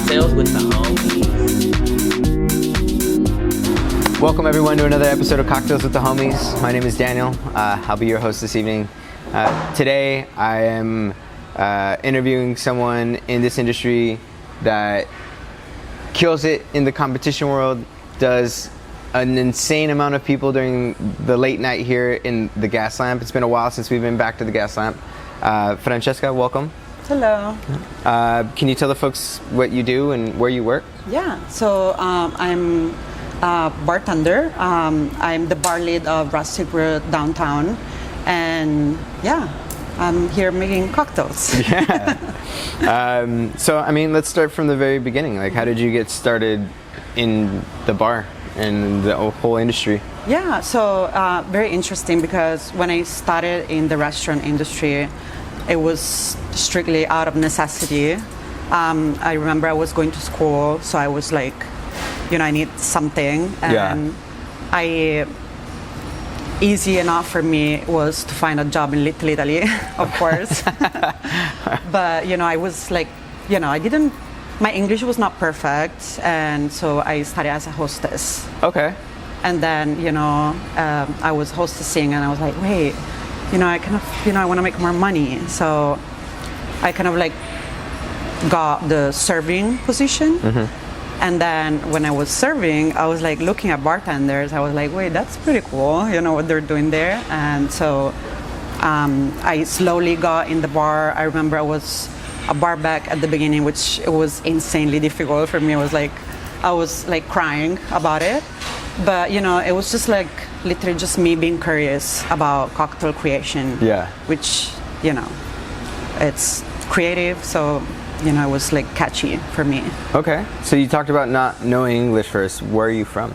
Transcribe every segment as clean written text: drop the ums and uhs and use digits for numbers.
cocktails with the homies. Welcome everyone to another episode of Cocktails with the Homies. My name is Daniel. I'll be your host this evening. Today I am interviewing someone in this industry that kills it in the competition world, does an insane amount of people during the late night here in the Gas Lamp. It's been a while since we've been back to the Gas Lamp. Francesca, welcome. Hello. Can you tell the folks what you do and where you work? Yeah, so I'm a bartender. I'm the bar lead of Rustic Root downtown, and yeah, I'm here making cocktails. Yeah. So, I mean, let's start from the very beginning. Like, how did you get started in the bar and the whole industry? Yeah, so very interesting, because when I started in the restaurant industry, it was strictly out of necessity. I remember I was going to school, so I was like, I need something, and easy enough for me was to find a job in Little Italy, of course. But I was like, my English was not perfect, and so I started as a hostess. Okay. And then I was hostessing, and I was like, wait, I want to make more money, so I kind of like got the serving position. Mm-hmm. And then when I was serving, I was like looking at bartenders. I was like, wait, that's pretty cool, what they're doing there. And so I slowly got in the bar. I remember I was a bar back at the beginning, which it was insanely difficult for me. I was like crying about it. But, it was just like literally just me being curious about cocktail creation. Yeah. Which, it's creative, so it was like catchy for me. Okay. So you talked about not knowing English first. Where are you from?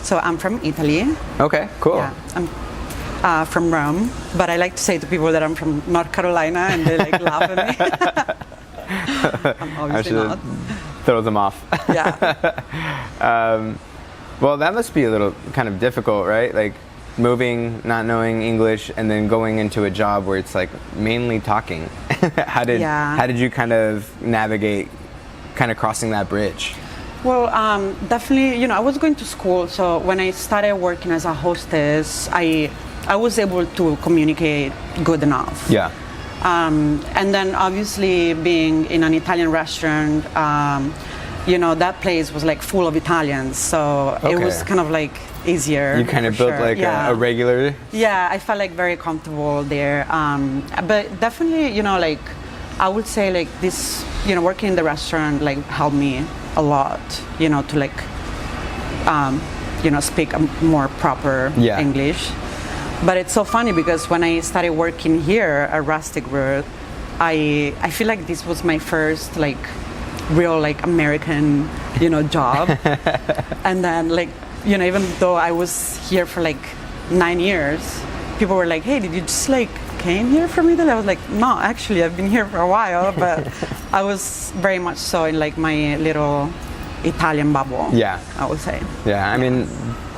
So I'm from Italy. Okay, cool. Yeah, I'm from Rome, but I like to say to people that I'm from North Carolina, and they like laugh at me. I'm obviously not. Throw them off. Yeah. Well, that must be a little kind of difficult, right? Like moving, not knowing English, and then going into a job where it's like mainly talking. How did you kind of navigate kind of crossing that bridge? Well, definitely, I was going to school, so when I started working as a hostess, I was able to communicate good enough. Yeah. And then obviously being in an Italian restaurant, that place was like full of Italians, so it was kind of like easier. You kind of built a regular? Yeah, I felt like very comfortable there. But definitely, I would say like this, working in the restaurant like helped me a lot, to like, speak a more proper English. But it's so funny because when I started working here at Rustic Root, I feel like this was my first like real like American, job. And then like, even though I was here for like 9 years, people were like, hey, did you just like came here from Italy? I was like, no, actually I've been here for a while, but I was very much so in like my little Italian bubble. Yeah. I would say. Yeah, I mean,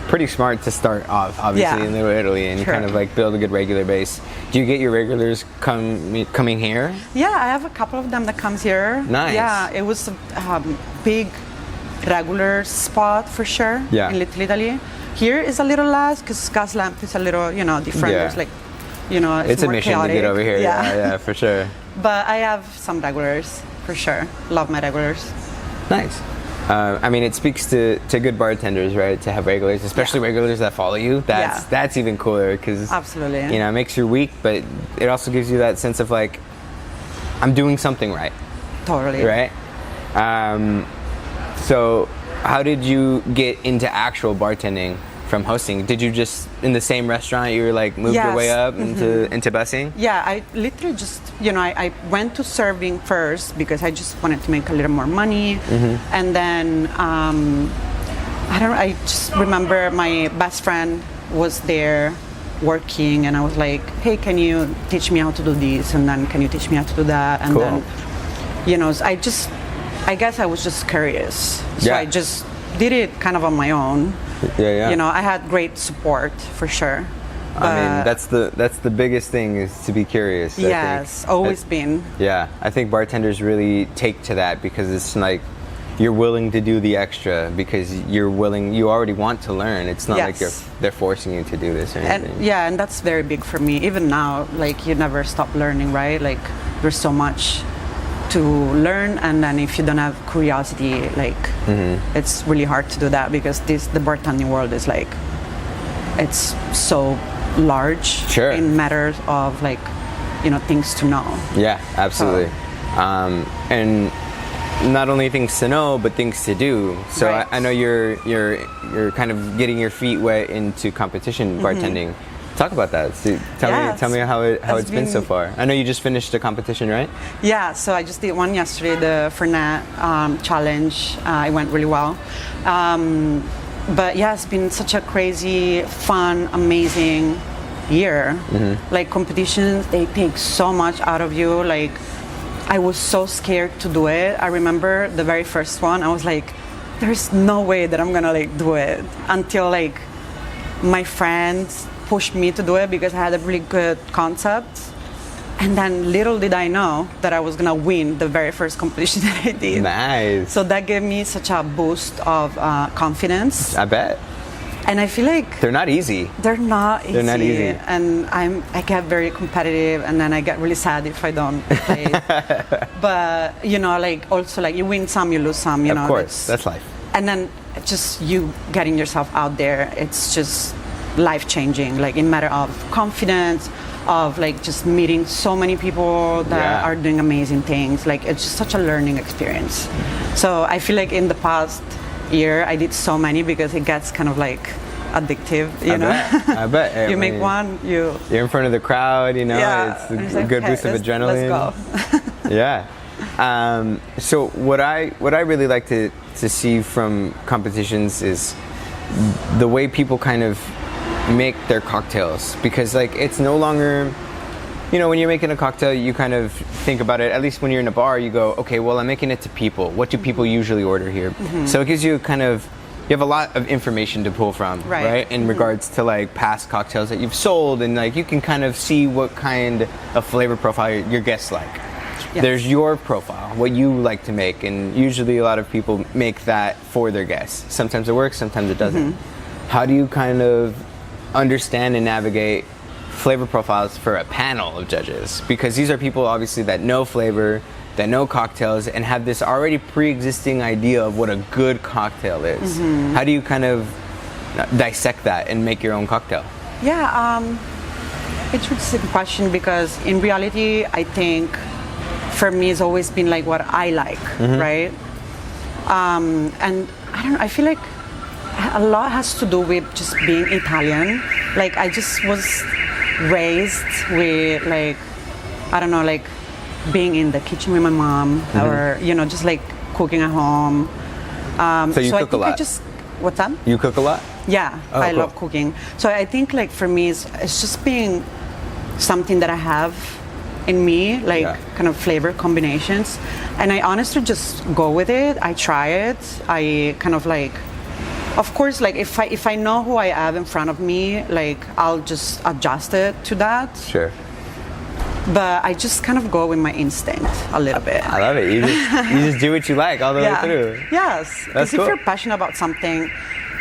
pretty smart to start off, obviously, in Little Italy, and kind of like build a good regular base. Do you get your regulars coming here? Yeah, I have a couple of them that comes here. Nice. Yeah, it was a big regular spot for sure in Little Italy. Here is a little less because Gas Lamp is a little, different. Yeah. There's like, it's a mission chaotic. to get over here. Yeah, for sure. But I have some regulars for sure. Love my regulars. Nice. I mean, it speaks to good bartenders, right? To have regulars, especially regulars that follow you. That's even cooler because absolutely, it makes your week, but it also gives you that sense of like, I'm doing something right. Totally. Right. So, how did you get into actual bartending from hosting? Did you just in the same restaurant you were like moved your way up into busing? Yeah, I literally just I went to serving first because I just wanted to make a little more money, and then I just remember my best friend was there working, and I was like, hey, can you teach me how to do this, and then can you teach me how to do that, and then I guess I was just curious, so I just did it kind of on my own. I had great support for sure. I mean, that's the biggest thing is to be curious. Yes, always been. Yeah, I think bartenders really take to that because it's like you're willing to do the extra because you already want to learn. It's not like they're forcing you to do this or anything. And that's very big for me. Even now, like, you never stop learning, right? Like, there's so much to learn, and then if you don't have curiosity, like, it's really hard to do that, because the bartending world is like, it's so large in matters of, like, things to know. Yeah, absolutely. And not only things to know, but things to do. So I know you're kind of getting your feet wet into competition bartending. Talk about that. So tell me how it's been so far. I know you just finished a competition, right? Yeah, so I just did one yesterday, the Fernet challenge. It went really well. But yeah, it's been such a crazy, fun, amazing year. Like, competitions, they take so much out of you. Like, I was so scared to do it. I remember the very first one, I was like, there's no way that I'm gonna, like, do it, until, like, my friends pushed me to do it because I had a really good concept. And then little did I know that I was gonna win the very first competition that I did. Nice. So that gave me such a boost of confidence. I bet. And I feel like they're not easy. They're not easy. They're not easy. And I get very competitive, and then I get really sad if I don't play. But like, also, like, you win some, you lose some. Of course, that's life. And then just you getting yourself out there, it's just life-changing, like, in matter of confidence, of, like, just meeting so many people that are doing amazing things. Like, it's just such a learning experience. So I feel like in the past year I did so many, because it gets kind of like addictive, I bet. You make one, you're in front of the crowd, it's a good boost of adrenaline. Let's go. Yeah. So what I really like to see from competitions is the way people kind of make their cocktails, because, like, it's no longer, when you're making a cocktail, you kind of think about it, at least when you're in a bar, you go, okay, well, I'm making it to people. What do people usually order here? So it gives you you have a lot of information to pull from, right? In regards to, like, past cocktails that you've sold, and, like, you can kind of see what kind of flavor profile your guests like. Yes. There's your profile, what you like to make, and usually a lot of people make that for their guests. Sometimes it works, sometimes it doesn't. How do you kind of understand and navigate flavor profiles for a panel of judges? Because these are people, obviously, that know flavor, that know cocktails, and have this already pre-existing idea of what a good cocktail is. How do you kind of dissect that and make your own cocktail? Yeah, it's a simple question, because in reality, I think for me it's always been like what I like, right? And I don't know, I feel like a lot has to do with just being Italian. Like, I just was raised with, like, I don't know, like, being in the kitchen with my mom, or just, like, cooking at home. So you cook a lot? What's that? You cook a lot? Yeah, I love cooking. So I think, like, for me, it's just being something that I have in me, like, kind of flavor combinations. And I honestly just go with it. I try it. I kind of, like, of course, like, if I know who I have in front of me, like, I'll just adjust it to that. Sure. But I just kind of go with my instinct a little bit. I love it. You just do what you like all the way through. Yes. Because if you're passionate about something,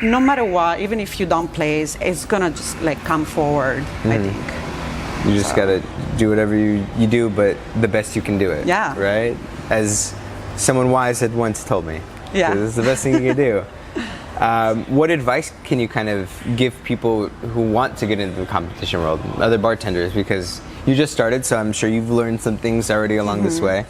no matter what, even if you don't place, it's gonna just, like, come forward, I think. You just gotta do whatever you do, but the best you can do it. Yeah. Right? As someone wise had once told me. Yeah. It's the best thing you can do. What advice can you kind of give people who want to get into the competition world, other bartenders? Because you just started, so I'm sure you've learned some things already along this way.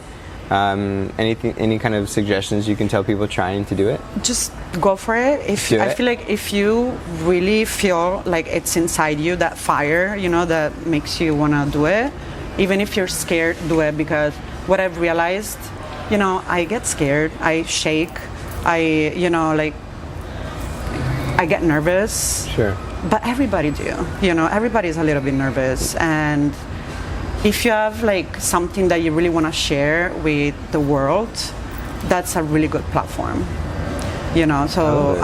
Any kind of suggestions you can tell people trying to do it? Just go for it. I feel like if you really feel like it's inside you, that fire, that makes you want to do it, even if you're scared, do it. Because what I've realized, I get scared, I shake, I get nervous. Sure. But everybody do. Everybody's a little bit nervous. And if you have, like, something that you really want to share with the world, that's a really good platform. So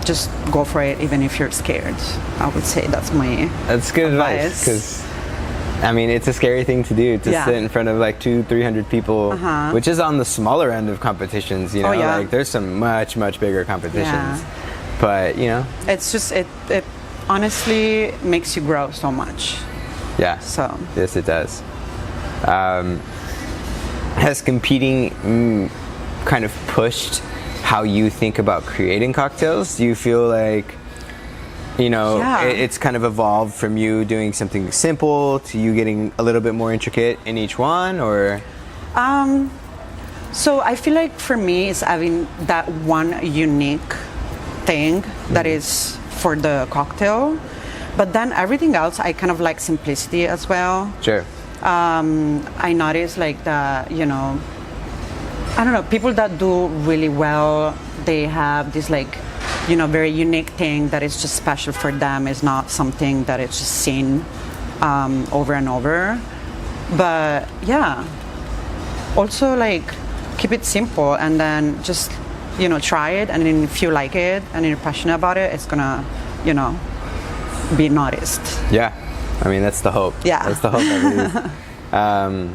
just go for it, even if you're scared. I would say that's good advice, because I mean, it's a scary thing to do, to Yeah. sit in front of like 200-300 people, which is on the smaller end of competitions, you know, Oh, yeah. like there's some much bigger competitions. Yeah. But, you know, It's just, it honestly makes you grow so much. yeah. So, Yes, it does. Has competing kind of pushed how you think about creating cocktails? Do you feel like, you know, Yeah. it's kind of evolved from you doing something simple to you getting a little bit more intricate in each one, or? so I feel like for me, it's having that one unique thing that is for the cocktail. But then everything else, I kind of like simplicity as well. Sure. I noticed like that, you know, I don't know, people that do really well, they have this like, you know, very unique thing that is just special for them. It's not something that it's just seen over and over. But yeah, also like keep it simple and then just, you know, try it, and then if you like it and you're passionate about it, it's gonna, you know, be noticed. Yeah. I mean, that's the hope. Yeah. That's the hope, I believe.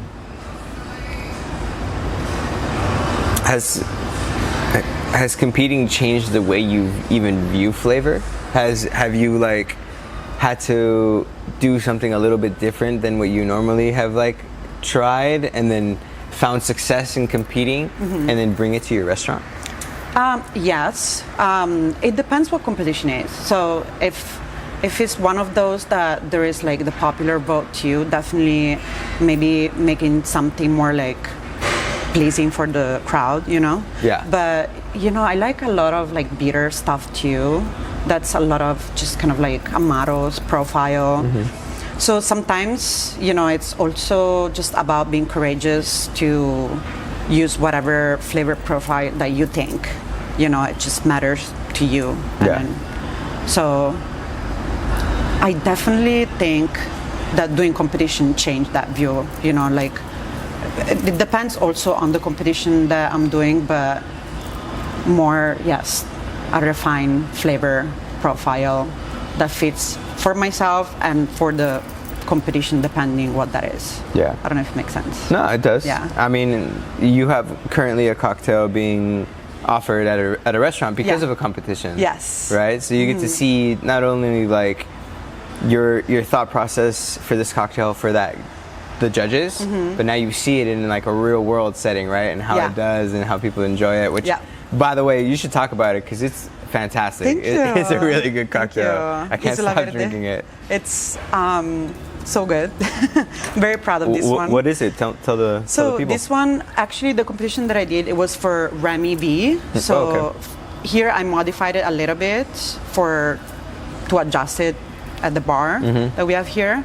Has competing changed the way you even view flavor? Have you like had to do something a little bit different than what you normally have like tried, and then found success in competing, and then bring it to your restaurant? Yes. It depends what competition is. So if it's one of those that there is like the popular vote too, definitely maybe making something more like pleasing for the crowd, you know? Yeah. But, you know, I like a lot of like bitter stuff too. That's a lot of just kind of like Amaro's profile. So sometimes, you know, it's also just about being courageous to use whatever flavor profile that you think, you know, it just matters to you. Yeah. And so I definitely think that doing competition changed that view, you know, like it depends also on the competition that I'm doing, but more, yes, a refined flavor profile that fits for myself and for the competition, depending what that is. Yeah. I don't know if it makes sense. No, it does. Yeah. I mean, you have currently a cocktail being offered at a restaurant because Yeah. of a competition. Yes. Right? So you get to see not only like your thought process for this cocktail for the judges, but now you see it in like a real world setting, right? And how Yeah. it does and how people enjoy it, which, Yeah. by the way, you should talk about it because it's fantastic. Thank you. It's a really good Thank cocktail. you. I can't It's la stop verde. drinking it. It's so good. Very proud of this one. What is it? Tell the So people. this one, actually, the competition that I did, it was for Remy V. So okay. Here I modified it a little bit to adjust it at the bar that we have here.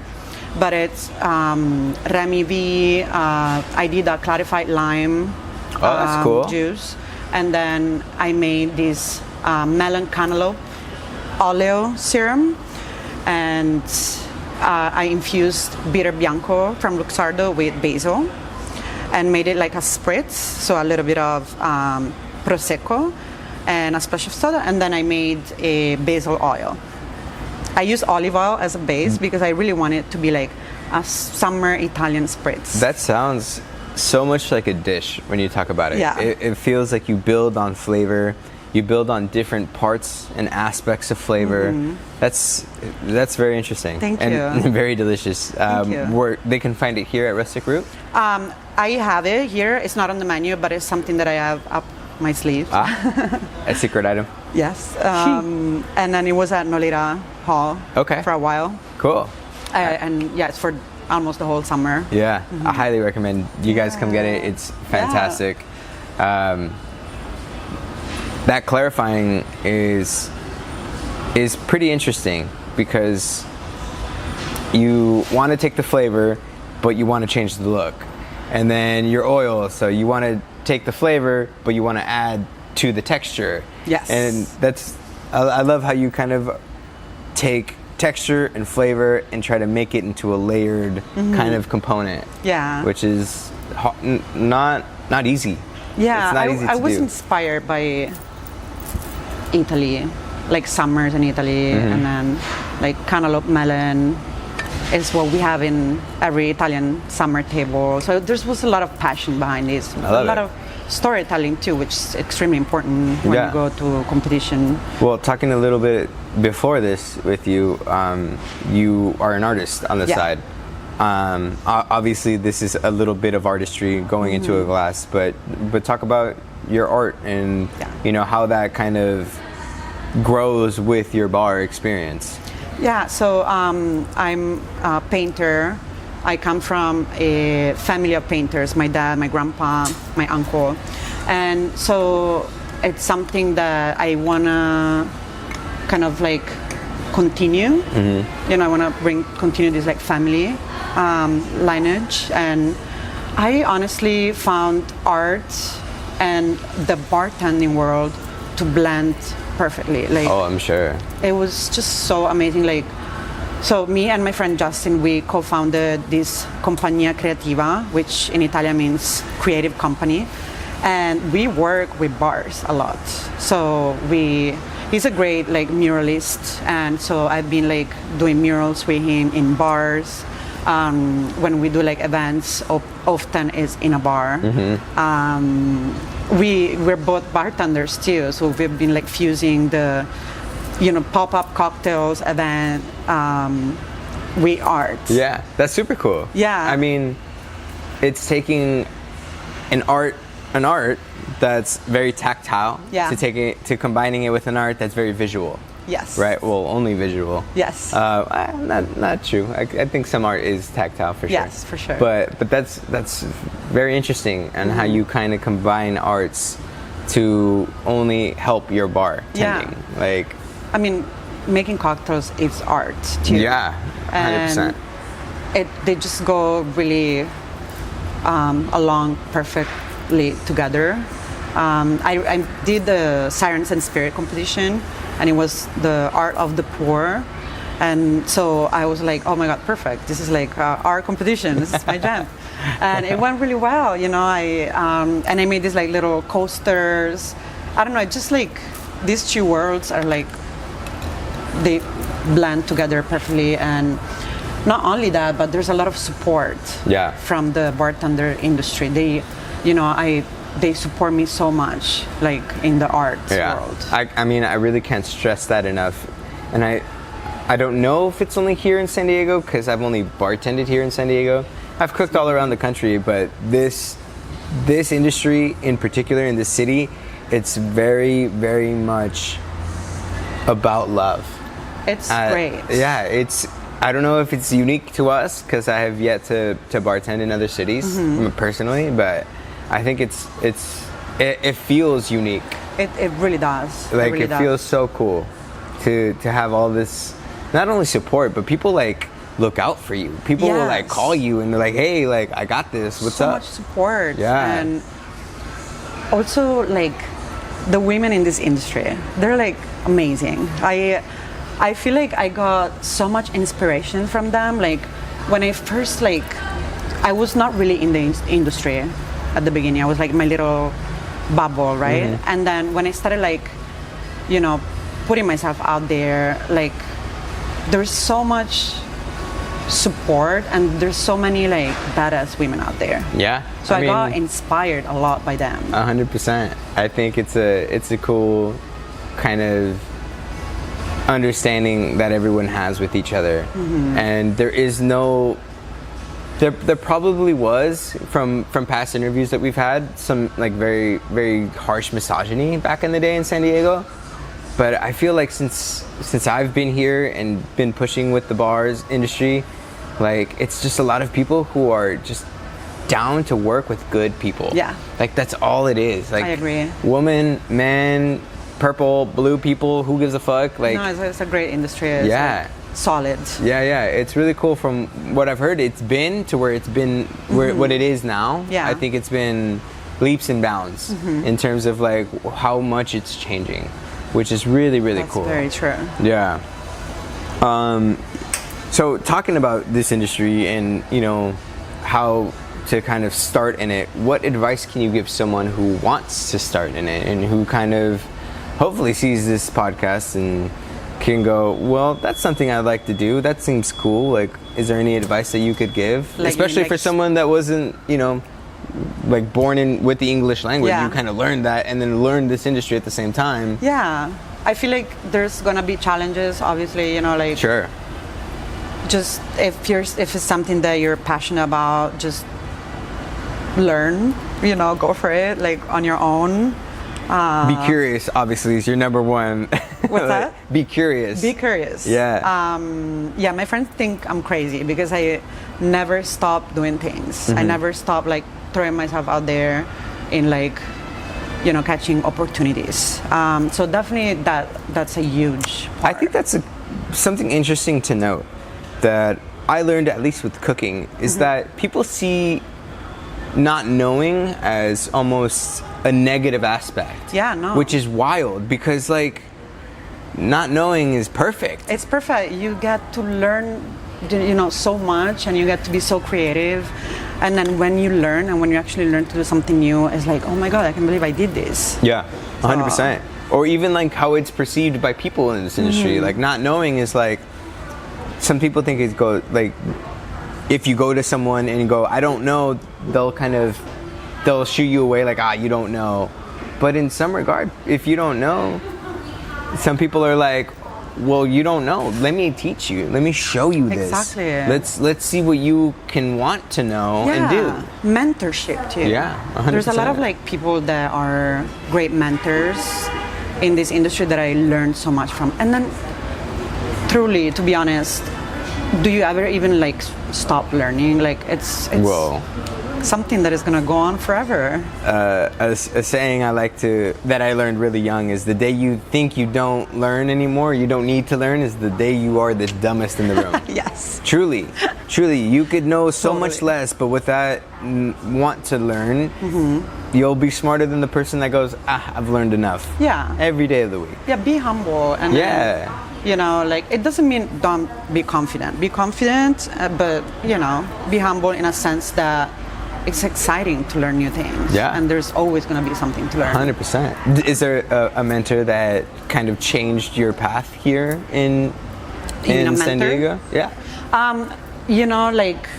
But it's Remy V. I did a clarified lime that's cool. juice, and then I made this melon cantaloupe oleo serum, and I infused bitter bianco from Luxardo with basil and made it like a spritz, so a little bit of prosecco and a splash of soda, and then I made a basil oil. I use olive oil as a base because I really want it to be like a summer Italian spritz. That sounds so much like a dish when you talk about it. Yeah. It feels like you build on flavor. You build on different parts and aspects of flavor. That's very interesting. Thank and you. very delicious. Thank you. They can find it here at Rustic Root. I have it here. It's not on the menu, but it's something that I have up my sleeve. A secret item. Yes. And then it was at Nolita Hall Okay. for a while. Cool. And yeah, it's for almost the whole summer. Yeah, I highly recommend you guys come get it. It's fantastic. That clarifying is pretty interesting because you want to take the flavor, but you want to change the look. And then your oil, so you want to take the flavor, but you want to add to the texture. Yes. And I love how you kind of take texture and flavor and try to make it into a layered kind of component. Yeah. Which is not easy. Yeah, It's not easy to I was do. inspired by Italy, like summers in Italy, and then like cantaloupe melon, is what we have in every Italian summer table. So there was a lot of passion behind this. A lot of storytelling too, which is extremely important when you go to competition. Well, talking a little bit before this with you, you are an artist on the side. Obviously, this is a little bit of artistry going into a glass, but talk about your art and you know how that kind of grows with your bar experience. Yeah, so I'm a painter. I come from a family of painters, my dad, my grandpa, my uncle. And so it's something that I want to kind of like continue. You know, I want to continue this like family lineage. And I honestly found art and the bartending world to blend perfectly. Like, oh, I'm sure. It was just so amazing. Like, so me and my friend Justin, we co-founded this Compagnia Creativa, which in Italian means creative company, and we work with bars a lot. So he's a great like muralist, and so I've been like doing murals with him in bars. When we do like events, often is in a bar. We're both bartenders too, so we've been like fusing the, you know, pop-up cocktails event with art. Yeah, that's super cool. Yeah. I mean, it's taking an art that's very tactile to combining it with an art that's very visual. Yes. Right. Well, only visual. Yes. Not true. I think some art is tactile for sure. Yes, for sure. But that's very interesting, and how you kind of combine arts to only help your bar tending. Like, I mean, making cocktails is art too. Yeah, 100%. And they just go really along perfectly together. I did the Sirens and Spirit competition, and it was the art of the pour. And so I was like, oh my God, perfect. This is like our competition. This is my jam. And it went really well, you know. And I made these like little coasters. I don't know, just like these two worlds are like, they blend together perfectly. And not only that, but there's a lot of support from the bartender industry. They, you know, they support me so much, like in the art world. I mean, I really can't stress that enough. And I don't know if it's only here in San Diego, because I've only bartended here in San Diego. I've cooked all around the country, but this industry in particular in this city, it's very, very much about love. It's great. Yeah, I don't know if it's unique to us, because I have yet to bartend in other cities personally, but I think it feels unique. It really does. Like, really does. Feels so cool to have all this, not only support, but people like look out for you. People will like call you and they're like, hey, like, I got this. What's up? So much support. Yeah. And also like the women in this industry, they're like amazing. I feel like I got so much inspiration from them. Like when I first I was not really in the industry at the beginning. I was like my little bubble, right? And then when I started like, you know, putting myself out there, like there's so much support and there's so many like badass women out there. Yeah. So I got inspired a lot by them. 100%. I think it's a cool kind of understanding that everyone has with each other. And there is no, there probably was from past interviews that we've had some like very, very harsh misogyny back in the day in San Diego. But I feel like since I've been here and been pushing with the bars industry, like it's just a lot of people who are just down to work with good people. Yeah. Like that's all it is. Like I agree. Woman, man, purple, blue people, who gives a fuck? Like no, it's a great industry. It's like solid. Yeah. It's really cool. From what I've heard, it's been to where it's been what it is now. Yeah. I think it's been leaps and bounds in terms of like how much it's changing, which is really, really cool. That's very true. Yeah. So talking about this industry and, you know, how to kind of start in it, what advice can you give someone who wants to start in it and who kind of hopefully sees this podcast and can go, well, that's something I'd like to do. That seems cool. Like, is there any advice that you could give? Like, especially for someone that wasn't, like born in with the English language. Yeah. You kind of learned that and then learned this industry at the same time. Yeah, I feel like there's gonna be challenges, obviously, like Sure. just if it's something that you're passionate about, just learn, go for it, like on your own. Be curious, obviously, is your number one. What's that? Be curious. Be curious. Yeah. Yeah, my friends think I'm crazy because I never stop doing things. I never stop like throwing myself out there in like, catching opportunities. So definitely that's a huge part. I think that's something interesting to note that I learned, at least with cooking, is that people see not knowing as almost a negative aspect. Yeah, no. Which is wild because like not knowing is perfect. It's perfect. You get to learn, so much, and you get to be so creative. And then when you learn, and when you actually learn to do something new, it's like, oh my God, I can't believe I did this. Yeah, 100%. Or even like how it's perceived by people in this industry. Like not knowing is like, some people think it's like, if you go to someone and you go, I don't know, they'll shoo you away like, you don't know. But in some regard, if you don't know, some people are like, well, you don't know. Let me teach you. Let me show you this. Exactly. Let's see what you can want to know and do. Mentorship too. Yeah, 100%. There's a lot of like people that are great mentors in this industry that I learned so much from. And then, truly, to be honest, do you ever even like stop learning? Like it's Whoa. something that is gonna go on forever. A saying that I learned really young is the day you think you don't learn anymore, you don't need to learn, is the day you are the dumbest in the room. Yes. Truly, you could know so much less, but with that want to learn, you'll be smarter than the person that goes, I've learned enough. Yeah. Every day of the week. Yeah, be humble and like it doesn't mean don't be confident. Be confident, but be humble in a sense that it's exciting to learn new things. Yeah. And there's always going to be something to learn. 100%. Is there a mentor that kind of changed your path here in San Diego? Yeah. Like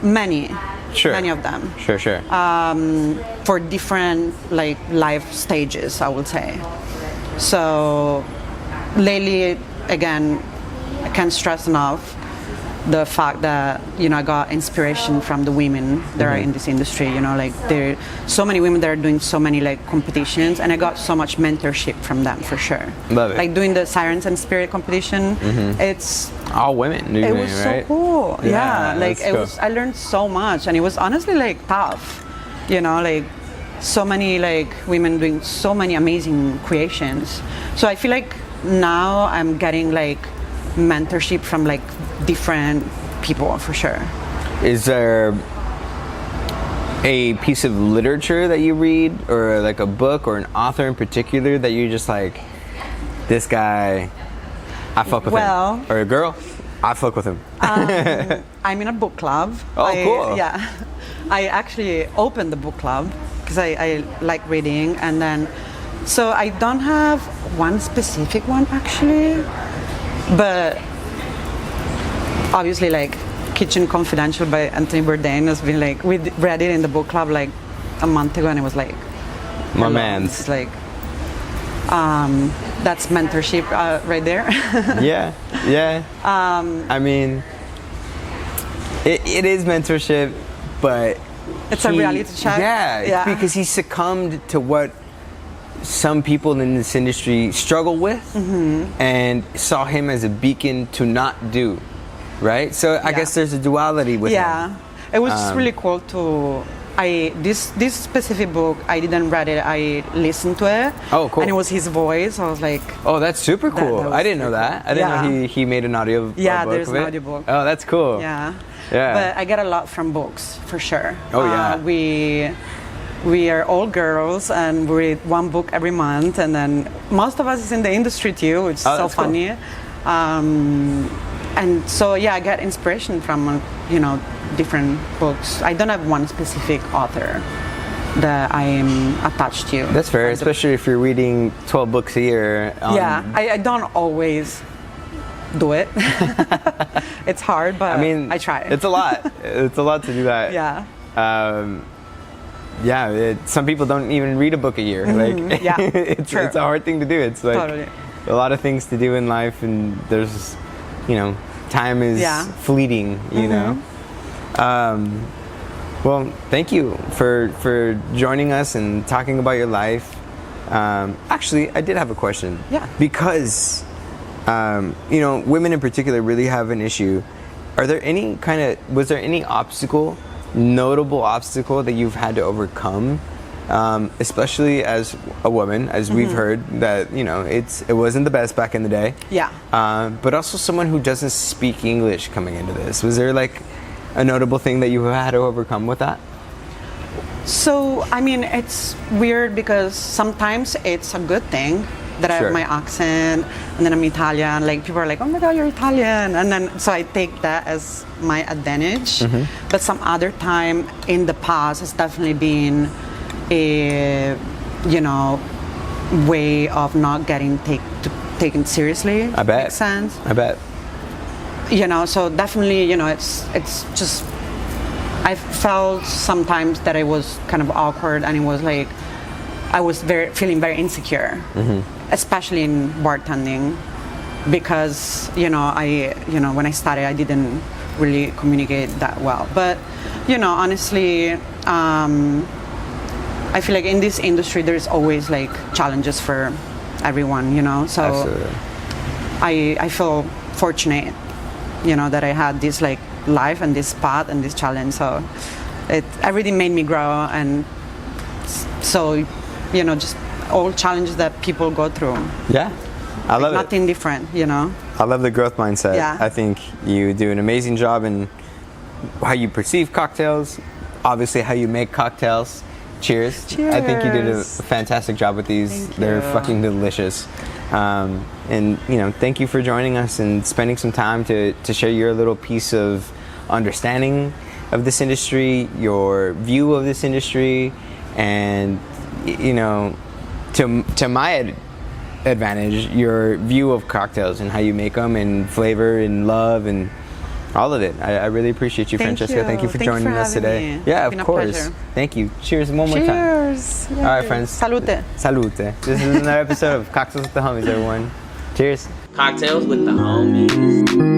many. Sure. Many of them. Sure. For different like life stages, I would say. So lately, again, I can't stress enough the fact that I got inspiration from the women that are in this industry. Like there are so many women that are doing so many like competitions, and I got so much mentorship from them for sure. Love it. Like doing the Sirens and Spirit competition, it's all women doing it was right? so cool. Yeah, like it cool. was. I learned so much, and it was honestly like tough. Like so many like women doing so many amazing creations. So I feel like now I'm getting like mentorship from like different people for sure. Is there a piece of literature that you read, or like a book or an author in particular that you just like, this guy, I fuck with him, or a girl, I fuck with him? I'm in a book club. Oh, cool. Yeah, I actually opened the book club because I like reading, and then so I don't have one specific one actually, but obviously like Kitchen Confidential by Anthony Bourdain has been like, we read it in the book club like a month ago, and it was like, my man's. It's like that's mentorship right there. yeah. I mean, it is mentorship, but it's a reality check. Yeah, because he succumbed to what some people in this industry struggle with, and saw him as a beacon to not do, right? So I guess there's a duality with him. Yeah, it was just really cool to. This specific book, I didn't read it. I listened to it. Oh, cool! And it was his voice. I was like, oh, that's super cool. That I didn't know that. I didn't know he made an audio. Yeah, book there's of an it. audiobook. Oh, that's cool. Yeah. Yeah. But I get a lot from books for sure. Oh yeah. We are all girls, and we read one book every month, and then most of us is in the industry too, which is so funny. Cool. And so I get inspiration from different books. I don't have one specific author that I am attached to. That's fair, especially if you're reading 12 books a year. I don't always do it. It's hard, but I mean, I try. It's a lot. It's a lot to do that. Yeah. Some people don't even read a book a year. Like, Yeah, it's a hard thing to do. It's like Totally. a lot of things to do in life, and there's, time is fleeting. You know. Well, thank you for joining us and talking about your life. Actually, I did have a question. Yeah. Because, women in particular really have an issue. Was there any notable obstacle that you've had to overcome, especially as a woman, as we've heard that, it wasn't the best back in the day. Yeah. But also someone who doesn't speak English coming into this. Was there like a notable thing that you had to overcome with that? So, I mean, it's weird because sometimes it's a good thing that I have my accent and then I'm Italian. Like, people are like, oh my God, you're Italian. And then, so I take that as my advantage. But some other time in the past, it's definitely been a, way of not getting taken seriously. I bet. Makes sense. I bet. So definitely, it's just, I felt sometimes that it was kind of awkward, and it was like, I was feeling very insecure, especially in bartending, because, when I started, I didn't really communicate that well. But, honestly, I feel like in this industry, there's always like challenges for everyone, so Absolutely. I feel fortunate, that I had this like life and this path and this challenge. So everything made me grow, and so, just all challenges that people go through. Yeah, I love nothing different, I love the growth mindset. Yeah. I think you do an amazing job in how you perceive cocktails, obviously how you make cocktails. Cheers. I think you did a fantastic job with these. Thank They're you. fucking delicious. And thank you for joining us and spending some time to share your little piece of understanding of this industry, your view of this industry, and to my advantage, your view of cocktails and how you make them, and flavor and love and all of it. I really appreciate you, Thank Francesca. you. Thank you for Thanks joining for us having today. me. Yeah, It's been of a course. pleasure. Thank you. Cheers one more time. Cheers. All right, friends. Salute. Salute. This is another episode of Cocktails with the Homies, everyone. Cheers. Cocktails with the homies.